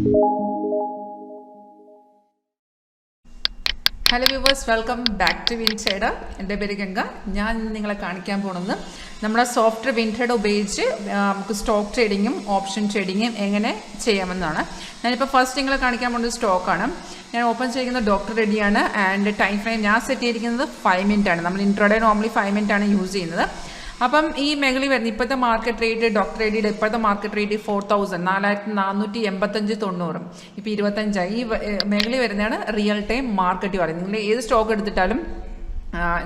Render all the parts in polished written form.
Hello viewers, welcome back to WinTrader. എൻ്റെ പേര് ഗംഗ. ഞാൻ നിങ്ങളെ കാണിക്കാൻ പോകുന്നത് നമ്മുടെ സോഫ്റ്റ്വെയർ WinTrader ഉപയോഗിച്ച് നമുക്ക് സ്റ്റോക്ക് ട്രേഡിങ്ങും ഓപ്ഷൻ ട്രേഡിങ്ങും എങ്ങനെ ചെയ്യാമെന്നാണ്. ഞാനിപ്പോൾ ഫസ്റ്റ് നിങ്ങളെ കാണിക്കാൻ പോകുന്നത് സ്റ്റോക്കാണ്. ഞാൻ ഓപ്പൺ ചെയ്യുന്നത് ഡോക്ടർ റെഡിയാണ്. ആൻഡ് ടൈം ഫ്രെയിം ഞാൻ സെറ്റ് ചെയ്തിരിക്കുന്നത് 5 മിനിറ്റ് ആണ്. നമ്മൾ ഇൻട്രോഡേ നോർമലി 5 മിനിറ്റ് ആണ് യൂസ് ചെയ്യുന്നത്. അപ്പം ഈ മേഖലയിൽ വരുന്ന ഇപ്പോഴത്തെ മാർക്കറ്റ് റേറ്റ് ഡോക്ടർ റെഡിയുടെ ഇപ്പോഴത്തെ മാർക്കറ്റ് റേറ്റ് 4485.90 ഇപ്പോൾ 25 ഈ മേഖലയിൽ വരുന്നതാണ് റിയൽ ടൈം മാർക്കറ്റ് പറയുന്നത്. നിങ്ങൾ ഏത് സ്റ്റോക്ക് എടുത്തിട്ടാലും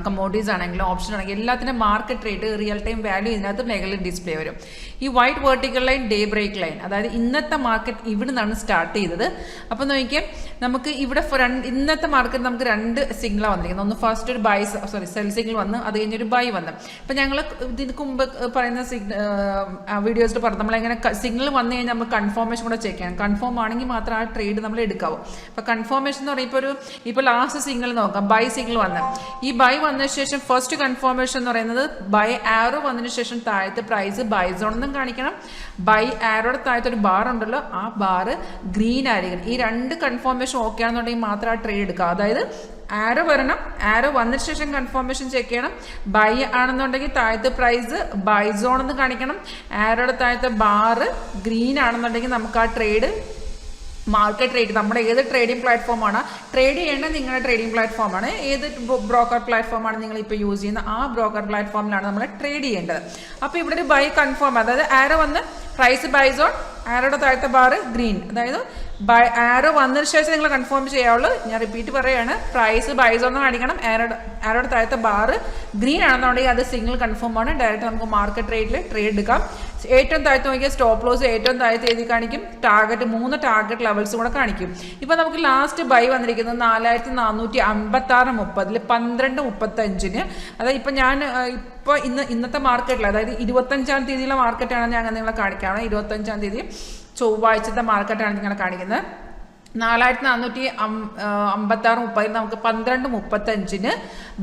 കമ്മോഡിറ്റീസ് ആണെങ്കിലും ഓപ്ഷൻ ആണെങ്കിലും എല്ലാത്തിനും market rate real time value ഇതിനകത്ത് മേഖലയിൽ ഡിസ്പ്ലേ വരും. ഈ white vertical line day break line, അതായത് ഇന്നത്തെ മാർക്കറ്റ് ഇവിടെ നിന്നാണ് സ്റ്റാർട്ട് ചെയ്തത്. അപ്പോൾ നോക്കിയാൽ നമുക്ക് ഇവിടെ ഇന്നത്തെ മാർക്കറ്റ് നമുക്ക് 2 സിഗ്നലാണ് വന്നിരിക്കുന്നത്. ഒന്ന് ഫസ്റ്റ് ഒരു സെൽ സിഗ്നൽ വന്ന് അത് കഴിഞ്ഞൊരു ബൈ വന്ന്. അപ്പം ഞങ്ങൾ ഇതിന് മുമ്പ് പറയുന്ന വീഡിയോസിൽ പറഞ്ഞു നമ്മളെങ്ങനെ സിഗ്നൽ വന്നു കഴിഞ്ഞാൽ നമ്മൾ കൺഫർമേഷൻ കൂടെ ചെക്ക് ചെയ്യണം. കൺഫേം ആണെങ്കിൽ മാത്രം ആ ട്രേഡ് നമ്മൾ എടുക്കാവൂ. അപ്പോൾ കൺഫർമേഷൻ എന്ന് പറയുമ്പോൾ ഇപ്പോൾ ലാസ്റ്റ് സിഗ്നൽ നോക്കാം, ബൈ സിഗ്നൽ വന്ന് ഈ ബൈ വന്നതിന് ശേഷം ഫസ്റ്റ് കൺഫർമേഷൻ എന്ന് പറയുന്നത് ബൈ ആരോ വന്നതിന് ശേഷം താഴത്തെ പ്രൈസ് ബൈ സോൺ എന്നും കാണിക്കണം. ബൈ ആരോയുടെ താഴത്തെ ഒരു ബാർ ഉണ്ടല്ലോ, ആ ബാർ ഗ്രീൻ ആയിരിക്കണം. ഈ 2 കൺഫർമേഷൻ ഓക്കെ ആണെന്നുണ്ടെങ്കിൽ മാത്രം ആ ട്രേഡ് എടുക്കുക. അതായത് ആരോ വരണം, ആരോ വന്നതിന് ശേഷം കൺഫർമേഷൻ ചെക്ക് ചെയ്യണം. ബൈ ആണെന്നുണ്ടെങ്കിൽ താഴത്തെ പ്രൈസ് ബൈ സോൺ എന്ന് കാണിക്കണം. ആരോയുടെ താഴത്തെ ബാർ ഗ്രീൻ ആണെന്നുണ്ടെങ്കിൽ നമുക്ക് ആ ട്രേഡ് മാർക്കറ്റ് റേറ്റ് നമ്മുടെ ഏത് ട്രേഡിംഗ് പ്ലാറ്റ്ഫോമാണ് ട്രേഡ് ചെയ്യേണ്ടത് നിങ്ങളുടെ ട്രേഡിംഗ് പ്ലാറ്റ്ഫോമാണ്, ഏത് ബ്രോക്കർ പ്ലാറ്റ്ഫോമാണ് നിങ്ങൾ ഇപ്പോൾ യൂസ് ചെയ്യുന്ന ആ ബ്രോക്കർ പ്ലാറ്റ്ഫോമിലാണ് നമ്മൾ ട്രേഡ് ചെയ്യേണ്ടത്. അപ്പോൾ ഇവിടെ ഒരു ബൈ കൺഫേം, അതായത് ആരോ വന്ന് പ്രൈസ് ബൈ സോൺ, ആരോയുടെ താഴത്തെ ബാർ ഗ്രീൻ, അതായത് ആരോ വന്നതിന് ശേഷം നിങ്ങൾ കൺഫേം ചെയ്യാവുള്ളൂ. ഞാൻ റിപ്പീറ്റ് പറയുകയാണ്, പ്രൈസ് ബൈ സോൺ എന്ന് കാണിക്കണം, ആരോയുടെ താഴത്തെ ബാർ ഗ്രീൻ ആണെന്നുണ്ടെങ്കിൽ അത് സിഗ്നൽ കൺഫേം ആണ്. ഡയറക്റ്റ് നമുക്ക് മാർക്കറ്റ് റേറ്റിൽ ട്രേഡ് എടുക്കാം. ഏറ്റവും താഴത്ത് നോക്കിയാൽ സ്റ്റോപ്പ് ലോസ് ഏറ്റവും താഴത്ത് എഴുതി കാണിക്കും, ടാർഗറ്റ് 3 ടാർഗറ്റ് ലെവൽസ് കൂടെ കാണിക്കും. ഇപ്പം നമുക്ക് ലാസ്റ്റ് ബൈ വന്നിരിക്കുന്നത് 4456.30 12:35. അതായത് ഇപ്പം ഞാൻ ഇന്നത്തെ മാർക്കറ്റിൽ, അതായത് 25-ാം തീയതിയിലെ മാർക്കറ്റാണ് ഞാൻ നിങ്ങളെ കാണിക്കുകയാണ്. 25-ാം തീയതി ചൊവ്വാഴ്ചത്തെ മാർക്കറ്റാണ് നിങ്ങളെ കാണിക്കുന്നത്. 4456.30 നമുക്ക് 12:35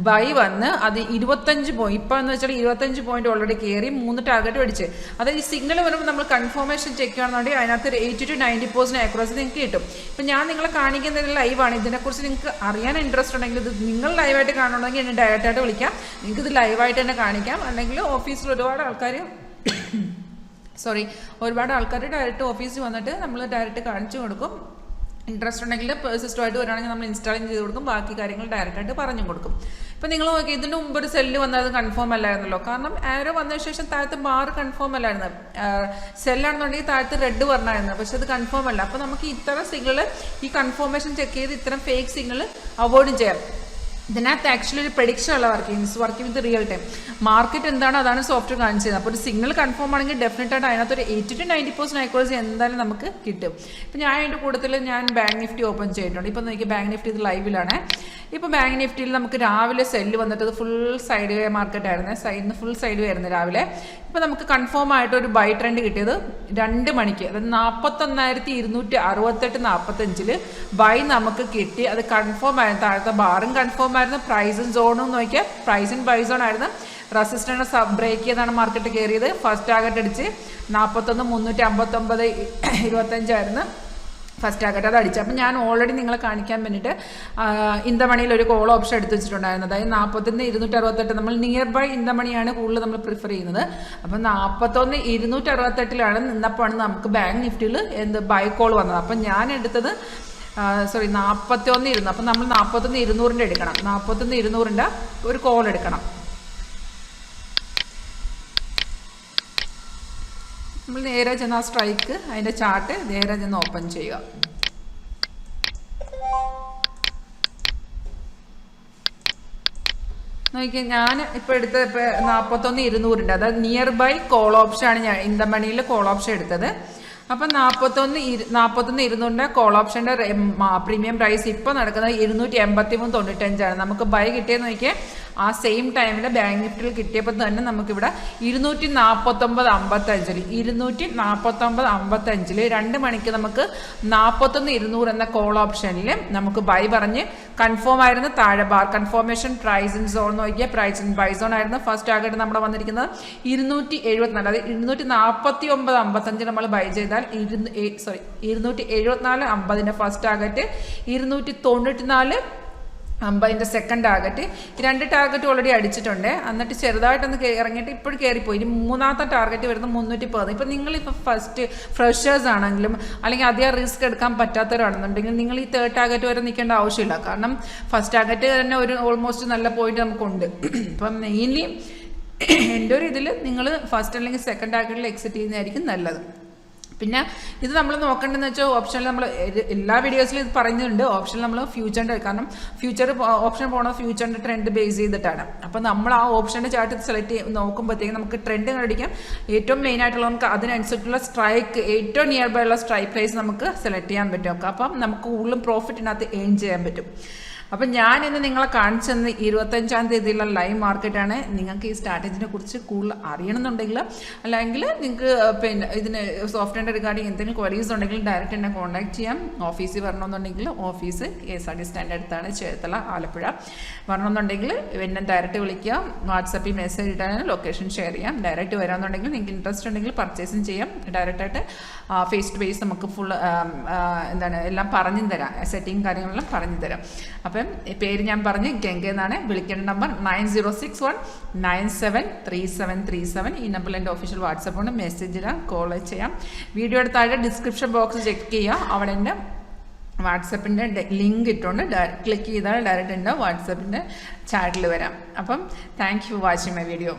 ബൈ വന്ന് അത് 25 പോയിന്റ്, ഇപ്പം എന്ന് വെച്ചാൽ 25 പോയിന്റ് ഓൾറെഡി കയറി 3 ടാർഗറ്റ് മേടിച്ച്. അതായത് ഈ സിഗ്നൽ വരുമ്പോൾ നമ്മൾ കൺഫർമേഷൻ ചെക്ക് ചെയ്യണമെന്നുണ്ടെങ്കിൽ അതിനകത്ത് ഒരു 80 to 90% ആക്യുറസി നിങ്ങൾക്ക് കിട്ടും. ഇപ്പം ഞാൻ നിങ്ങളെ കാണിക്കുന്നത് ലൈവാണ്. ഇതിനെക്കുറിച്ച് നിങ്ങൾക്ക് അറിയാൻ ഇൻട്രസ്റ്റ് ഉണ്ടെങ്കിൽ ഇത് നിങ്ങൾ ലൈവായിട്ട് കാണണമെങ്കിൽ എന്നെ ഡയറക്റ്റായിട്ട് വിളിക്കാം, നിങ്ങൾക്ക് ഇത് ലൈവായിട്ട് തന്നെ കാണിക്കാം. അല്ലെങ്കിൽ ഓഫീസിൽ ഒരുപാട് ആൾക്കാർ ഡയറക്റ്റ് ഓഫീസിൽ വന്നിട്ട് നമ്മൾ ഡയറക്റ്റ് കാണിച്ചു കൊടുക്കും. ഇൻട്രസ്റ്റ് ഉണ്ടെങ്കിൽ സിസ്റ്റമായിട്ട് വരികയാണെങ്കിൽ നമ്മൾ ഇൻസ്റ്റാളിങ് ചെയ്ത് കൊടുക്കും, ബാക്കി കാര്യങ്ങൾ ഡയറക്റ്റായിട്ട് പറഞ്ഞു കൊടുക്കും. ഇപ്പം നിങ്ങൾ നോക്കി, ഇതിന് മുമ്പ് ഒരു സെല്ല് വന്നത് കൺഫേം അല്ലായിരുന്നല്ലോ, കാരണം ആരോ വന്നതിന് ശേഷം താഴത്തെ ബാർ കൺഫേം അല്ലായിരുന്നു. സെല്ലാണെന്നുണ്ടെങ്കിൽ താഴത്ത് റെഡ് പറഞ്ഞായിരുന്നു, പക്ഷെ അത് കൺഫേം അല്ല. അപ്പോൾ നമുക്ക് ഇത്തരം സിഗ്നൽ, ഈ കൺഫർമേഷൻ ചെക്ക് ചെയ്ത് ഇത്തരം ഫേക്ക് സിഗ്നൽ അവോയ്ഡ് ചെയ്യാം. ഇതിനകത്ത് ആക്ച്വലി ഒരു പ്രഡിക്ഷൻ അല്ല working with real time. Market എന്താണ് അതാണ് സോഫ്റ്റ്വെയർ കാണിച്ചു തരുന്നത്. അപ്പോൾ ഒരു സിഗ്നൽ കൺഫേം ആണെങ്കിൽ ഡെഫിനറ്റായിട്ട് അതിനകത്ത് ഒരു 80 to 90% ആക്യുറസി എന്തായാലും നമുക്ക് കിട്ടും. ഇപ്പം ഞാൻ അതിൻ്റെ കൂട്ടത്തിൽ ഞാൻ ബാങ്ക് നിഫ്റ്റി ഓപ്പൺ ചെയ്തിട്ടുണ്ട്. ഇപ്പം നോക്കി, ബാങ്ക് നിഫ്റ്റി ഇത് ലൈവിലാണ്. ഇപ്പോൾ ബാങ്ക് നിഫ്റ്റിയിൽ നമുക്ക് രാവിലെ സെല്ല് വന്നിട്ട് ഫുൾ സൈഡ് വേ മാർക്കറ്റ് ആയിരുന്നു, സൈഡിൽ ഫുൾ സൈഡ് വേ ആയിരുന്നു രാവിലെ. ഇപ്പോൾ നമുക്ക് കൺഫേം ആയിട്ട് ഒരു ബൈ ട്രെൻഡ് കിട്ടിയത് 2 മണിക്ക്, അതായത് 41,268.45 ബൈ നമുക്ക് കിട്ടി. അത് കൺഫേം ആയിരുന്നു, താഴത്തെ ബാറും കൺഫേം ആയിരുന്നു, പ്രൈസും സോണും നോക്കിയാൽ പ്രൈസും ബൈ സോൺ ആയിരുന്നു. റെസിസ്റ്റൻസ് ബ്രേക്ക് ചെയ്താണ് മാർക്കറ്റ് കയറിയത്. ഫസ്റ്റ് ടാർഗറ്റ് അടിച്ച് 41,359.25 ആയിരുന്നു ഫസ്റ്റ് ടാർഗറ്റ്, അത് അടിച്ചു. അപ്പം ഞാൻ ഓൾറെഡി നിങ്ങളെ കാണിക്കാൻ വേണ്ടിയിട്ട് ഇൻ ദ മണിയിൽ ഒരു കോൾ ഓപ്ഷൻ എടുത്ത് വെച്ചിട്ടുണ്ടായിരുന്നു. അതായത് 41,268, നമ്മൾ നിയർ ബൈ ഇൻ ദ മണിയാണ് കൂടുതൽ നമ്മൾ പ്രിഫർ ചെയ്യുന്നത്. അപ്പം 41,268 നിന്നപ്പോഴാണ് നമുക്ക് ബാങ്ക് നിഫ്റ്റിയിൽ ബൈ കോൾ വന്നത്. അപ്പം ഞാൻ എടുത്തത് 41 ഇരുന്നു. അപ്പം നമ്മൾ 41,200 എടുക്കണം, 41,200 ഒരു കോൾ എടുക്കണം. നമ്മൾ നേരെ ചെന്ന് ആ സ്ട്രൈക്ക് അതിൻ്റെ ചാർട്ട് നേരെ ചെന്ന് ഓപ്പൺ ചെയ്യുക. നോക്കിയാൽ ഞാൻ ഇപ്പോൾ എടുത്തത് 41,200, അതായത് നിയർ ബൈ കോൾ ഓപ്ഷനാണ് ഞാൻ ഇൻ ദ മണിയിൽ കോൾ ഓപ്ഷൻ എടുത്തത്. അപ്പം 41,200 കോൾ ഓപ്ഷൻ്റെ പ്രീമിയം പ്രൈസ് ഇപ്പോൾ നടക്കുന്നത് 283.95 നമുക്ക് ബൈ കിട്ടിയെന്ന് നോക്കിയാൽ ആ സെയിം ടൈമിൽ ബാങ്ക് നിഫ്റ്റിയിൽ കിട്ടിയപ്പോൾ തന്നെ നമുക്കിവിടെ 249.55 2 മണിക്ക് നമുക്ക് 41,200 എന്ന കോൾ ഓപ്ഷനിൽ നമുക്ക് ബൈ പറഞ്ഞ് കൺഫേം ആയിരുന്നു. താഴെ bar confirmation price in zone നോക്കിയാൽ പ്രൈസ് ഇൻ ബൈ സോൺ ആയിരുന്നു. ഫസ്റ്റ് ടാർഗറ്റ് നമ്മുടെ വന്നിരിക്കുന്നത് 274, അതായത് 249.55 നമ്മൾ ബൈ ചെയ്താൽ 274.50 first target, 294.50 second target. 2 target already അടിച്ചിട്ടുണ്ട്. എന്നിട്ട് ചെറുതായിട്ടൊന്ന് ഇറങ്ങിയിട്ട് ഇപ്പോഴും കയറിപ്പോയി. ഇനി മൂന്നാമത്തെ ടാർഗറ്റ് വരുന്നത് 310. ഇപ്പം നിങ്ങളിപ്പോൾ ഫസ്റ്റ് ഫ്രഷേഴ്സ് ആണെങ്കിലും അല്ലെങ്കിൽ അധികം റിസ്ക് എടുക്കാൻ പറ്റാത്തവരാണെന്നുണ്ടെങ്കിൽ നിങ്ങൾ ഈ 3rd ടാർഗറ്റ് വരെ നിൽക്കേണ്ട ആവശ്യമില്ല. കാരണം ഫസ്റ്റ് ടാർഗറ്റ് തന്നെ ഒരു ഓൾമോസ്റ്റ് നല്ല പോയിന്റ് നമുക്കുണ്ട്. ഇപ്പം മെയിൻലി എൻ്റെ ഒരു ഇതിൽ നിങ്ങൾ ഫസ്റ്റ് അല്ലെങ്കിൽ സെക്കൻഡ് ടാർഗറ്റിൽ എക്സിറ്റ് ചെയ്യുന്നതായിരിക്കും നല്ലത്. പിന്നെ ഇത് നമ്മൾ നോക്കേണ്ടതെന്ന് വെച്ചാൽ ഓപ്ഷനിൽ നമ്മൾ എല്ലാ വീഡിയോസിലും ഇത് പറയുന്നുണ്ട്. ഓപ്ഷനിൽ നമ്മൾ ഫ്യൂച്ചറിൻ്റെ, കാരണം ഫ്യൂച്ചർ ഓപ്ഷൻ പോകുന്നത് ഫ്യൂച്ചറിൻ്റെ ട്രെൻഡ് ബേസ് ചെയ്തിട്ടാണ്. അപ്പോൾ നമ്മൾ ആ ഓപ്ഷൻ്റെ ചാർട്ട് സെലക്ട് നോക്കുമ്പോഴത്തേക്കും നമുക്ക് ട്രെൻഡ് കണ്ടുപിടിക്കാം. ഏറ്റവും മെയിനായിട്ടുള്ള നമുക്ക് അതിനനുസരിച്ചുള്ള സ്ട്രൈക്ക്, ഏറ്റവും നിയർ ബൈ ഉള്ള സ്ട്രൈക്ക് പ്രൈസ് നമുക്ക് സെലക്ട് ചെയ്യാൻ പറ്റും. അപ്പം നമുക്ക് കൂടുതലും പ്രോഫിറ്റിനകത്ത് ഏൺ ചെയ്യാൻ പറ്റും. അപ്പം ഞാൻ ഇന്ന് നിങ്ങളെ കാണിച്ചു തന്നത് 25-ാം തീയതിയിലുള്ള ലൈവ് മാർക്കറ്റാണ്. നിങ്ങൾക്ക് ഈ സ്ട്രാറ്റജിനെ കുറിച്ച് കൂടുതൽ അറിയണമെന്നുണ്ടെങ്കിൽ, അല്ലെങ്കിൽ നിങ്ങൾക്ക് പിന്നെ ഇതിന് സോഫ്റ്റ്വെയറിൻ്റെ റിഗാർഡിങ് എന്തെങ്കിലും ക്വയറീസ് ഉണ്ടെങ്കിൽ ഡയറക്റ്റ് എന്നെ കോൺടാക്ട് ചെയ്യാം. ഓഫീസിൽ വരണമെന്നുണ്ടെങ്കിൽ ഓഫീസ് KSRT സ്റ്റാൻഡ് അടുത്താണ്, ചേർത്തല, ആലപ്പുഴ. വരണമെന്നുണ്ടെങ്കിൽ എന്നെ ഡയറക്റ്റ് വിളിക്കുക, വാട്സപ്പിൽ മെസ്സേജ് ഇട്ടാൽ ലൊക്കേഷൻ ഷെയർ ചെയ്യാം. ഡയറക്റ്റ് വരാമെന്നുണ്ടെങ്കിൽ നിങ്ങൾക്ക് ഇൻട്രസ്റ്റ് ഉണ്ടെങ്കിൽ പർച്ചേസിങ് ചെയ്യാം. ഡയറക്റ്റായിട്ട് ഫേസ് ടു ഫേസ് നമുക്ക് ഫുൾ എല്ലാം പറഞ്ഞു തരാം, സെറ്റിംഗ് കാര്യങ്ങളെല്ലാം പറഞ്ഞു തരാം. അപ്പം പേര് ഞാൻ പറഞ്ഞ് ഗംഗ എന്നാണ്. വിളിക്കേണ്ട നമ്പർ 9061973737. ഈ നമ്പറിൽ എൻ്റെ ഒഫീഷ്യൽ വാട്സപ്പ് ഉണ്ട്. മെസ്സേജ് ഇടാം, കോൾ ചെയ്യാം. വീഡിയോയുടെ താഴെ ഡിസ്ക്രിപ്ഷൻ ബോക്സ് ചെക്ക് ചെയ്യുക. അവിടെ എൻ്റെ വാട്സപ്പിൻ്റെ ലിങ്ക് ഇട്ടുകൊണ്ട് ക്ലിക്ക് ചെയ്താൽ ഡയറക്റ്റ് എൻ്റെ വാട്സപ്പിൻ്റെ ചാറ്റിൽ വരാം. അപ്പം thank you for watching my video.